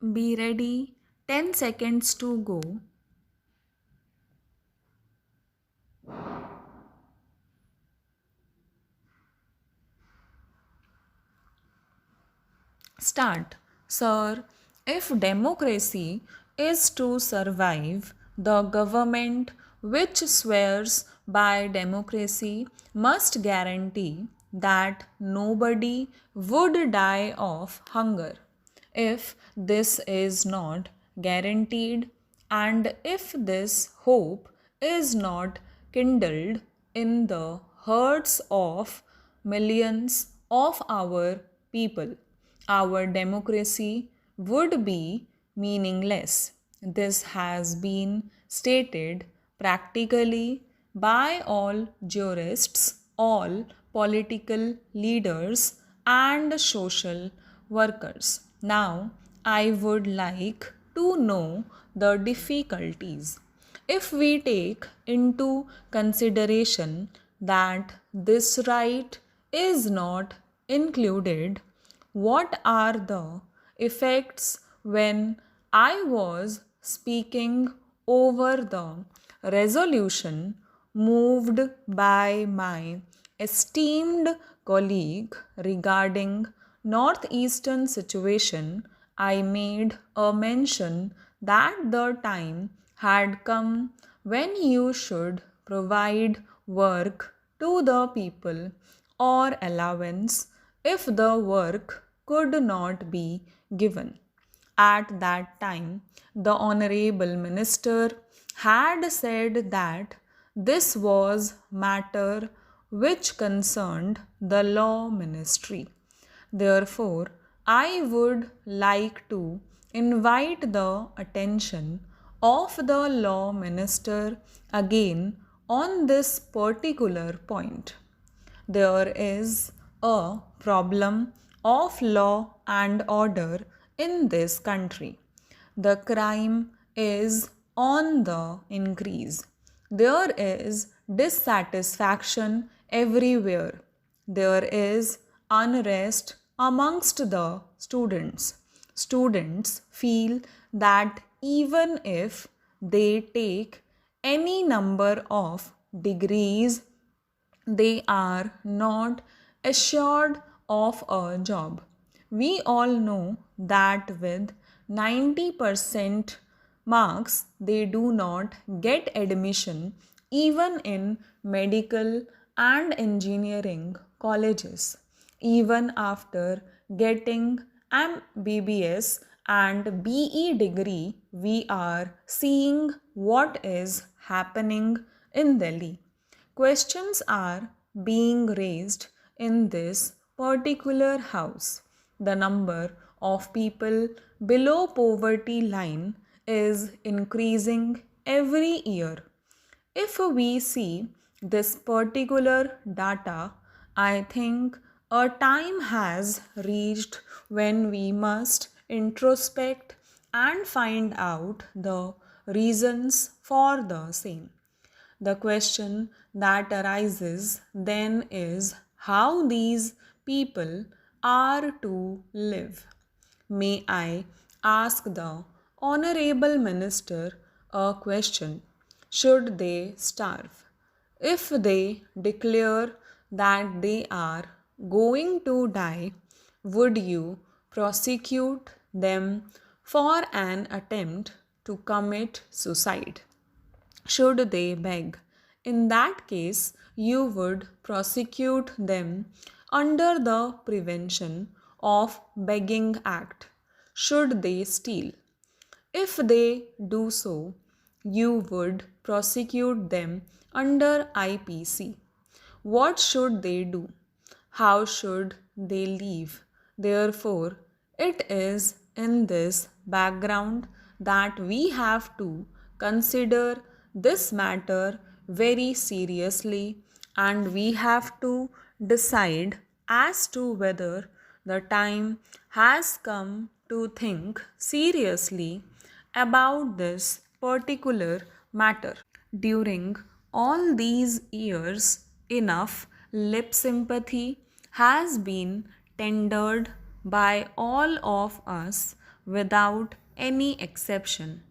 Be ready. 10 seconds to go. Start. Sir, if democracy is to survive, the government which swears by democracy must guarantee that nobody would die of hunger. If this is not guaranteed, and if this hope is not kindled in the hearts of millions of our people, our democracy would be meaningless. This has been stated practically by all jurists, all political leaders, and social workers. Now, I would like to know the difficulties. If we take into consideration that this right is not included, what are the effects when I was speaking over the resolution moved by my esteemed colleague regarding northeastern situation? I made a mention that the time had come when you should provide work to the people or allowance if the work could not be given. At that time, the Honorable Minister had said that this was matter which concerned the Law Ministry. Therefore, I would like to invite the attention of the Law Minister again on this particular point. There is a problem of law and order in this country. The crime is on the increase. There is dissatisfaction everywhere. There is unrest amongst the students. Students feel that even if they take any number of degrees, they are not assured of a job. We all know that with 90% marks, they do not get admission even in medical and engineering colleges. Even after getting MBBS and BE degree, we are seeing what is happening in Delhi. Questions are being raised in this particular house. The number of people below poverty line is increasing every year. If we see this particular data, I think a time has reached when we must introspect and find out the reasons for the same. The question that arises then is how these people are to live. May I ask the Honorable Minister a question? Should they starve? If they declare that they are going to die, would you prosecute them for an attempt to commit suicide? Should they beg? In that case, you would prosecute them under the Prevention of Begging Act. Should they steal? If they do so, you would prosecute them under IPC. What should they do? How should they live? Therefore, it is in this background that we have to consider this matter very seriously, and we have to decide as to whether the time has come to think seriously about this particular matter. During all these years, enough lip sympathy has been tendered by all of us without any exception.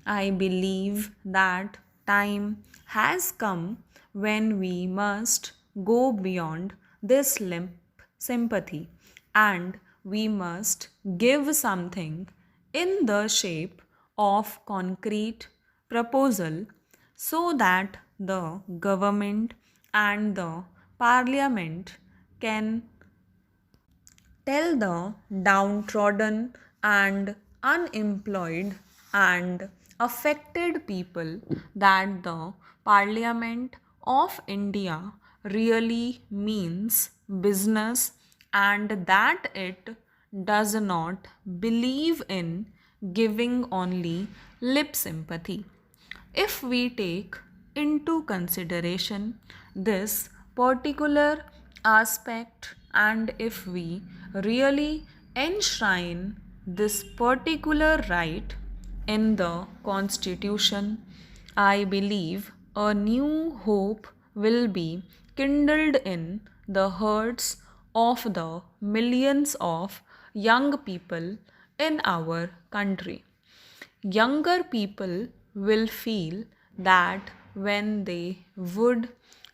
I believe that time has come when we must go beyond this limp sympathy and we must give something in the shape of concrete proposal so that the government and the parliament can tell the downtrodden and unemployed and affected people that the Parliament of India really means business and that it does not believe in giving only lip sympathy. If we take into consideration this particular aspect and if we really enshrine this particular right in the Constitution, I believe a new hope will be kindled in the hearts of the millions of young people in our country. Younger people will feel that when they would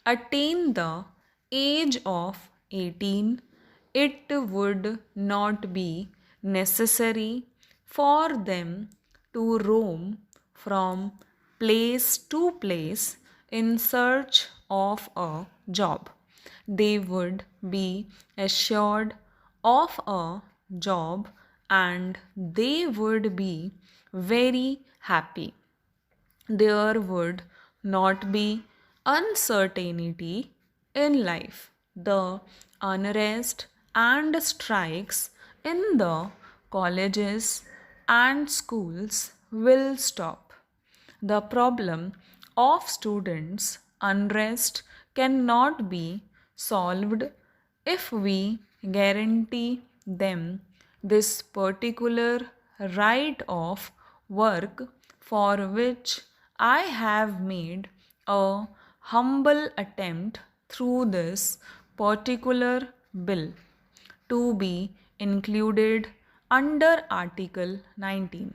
attain the age of 18, it would not be necessary for them to roam from place to place in search of a job. They would be assured of a job and they would be very happy. There would not be uncertainty in life. The unrest and strikes in the colleges and schools will stop. The problem of students' unrest cannot be solved if we guarantee them this particular right of work for which I have made a humble attempt through this particular bill to be included under Article 19.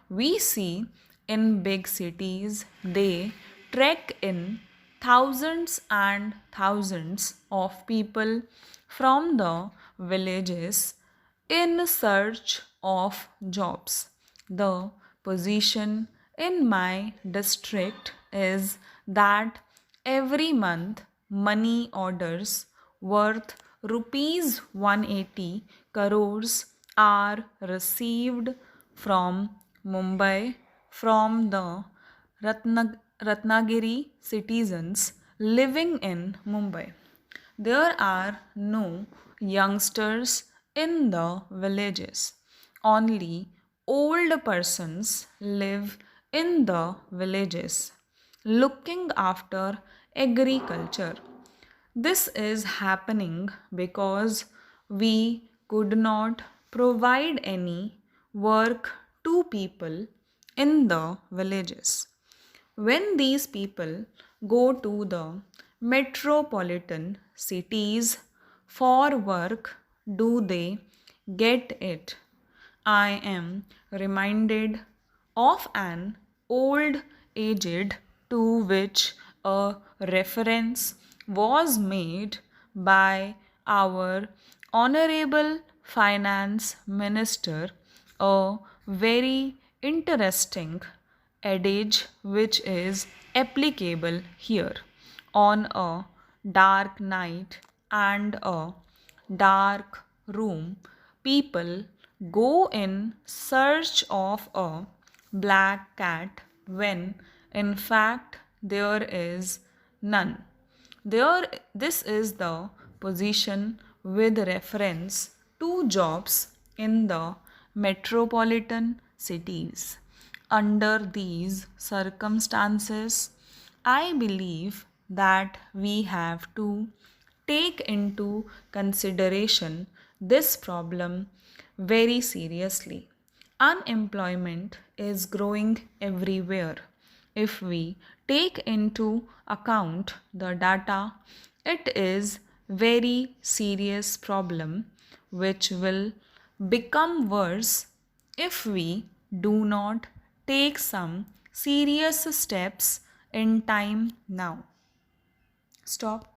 We see in big cities they trek in thousands and thousands of people from the villages in search of jobs. The position in my district is that every month money orders worth rupees 180 crores are received from Mumbai from the Ratnagiri citizens living in Mumbai. There are no youngsters in the villages. Only old persons live in the villages looking after agriculture. This is happening because we could not provide any work to people in the villages. When these people go to the metropolitan cities for work, do they get it? I am reminded of an old aged to which a reference was made by our Honorable Finance Minister, a very interesting adage which is applicable here. On a dark night and a dark room, people go in search of a black cat when in fact there is none. This is the position with reference to jobs in the metropolitan cities. Under these circumstances, I believe that we have to take into consideration this problem very seriously. Unemployment is growing everywhere. If we take into account the data, it is very serious problem which will become worse if we do not take some serious steps in time now. Stop.